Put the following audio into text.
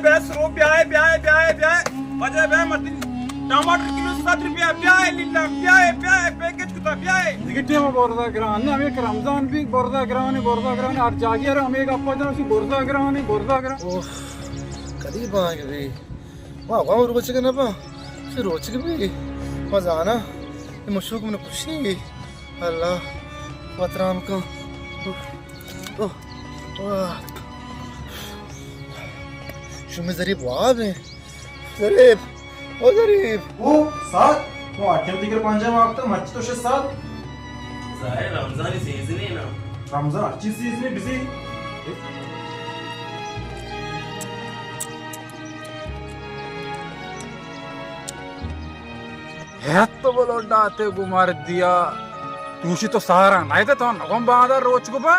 ब्याह सरो ब्याह ब्याह ब्याह ब्याह वजह ब्याह मत टमाटर किलो 7 रुपया ब्याह लिल्ला ब्याह पैकेज कुता ब्याह गिट्टी में बोरदा ग्रान हमें एक रमजान भी बोरदा ग्रान और जागिया हमें एक अपा जरा बोरदा ग्रान ओह कदी बांग भी वाह वाह रोच के ना पा फिर रोच के भी मजाना ये मशरूक में खुशी अल्लाह वतराम को ओह वाह शो में जरीब वाह है जरीब ओ जरीब ओ सात वो आठे दिगर पांजा मागता मच तो सात जाहिर रमजान सीजन है ना रमजान अच्छी सीजन है बिजी तो बोलो डाते गुमार दिया तूशी तो सहारा नहीं तो नगम बांधा रोच को बा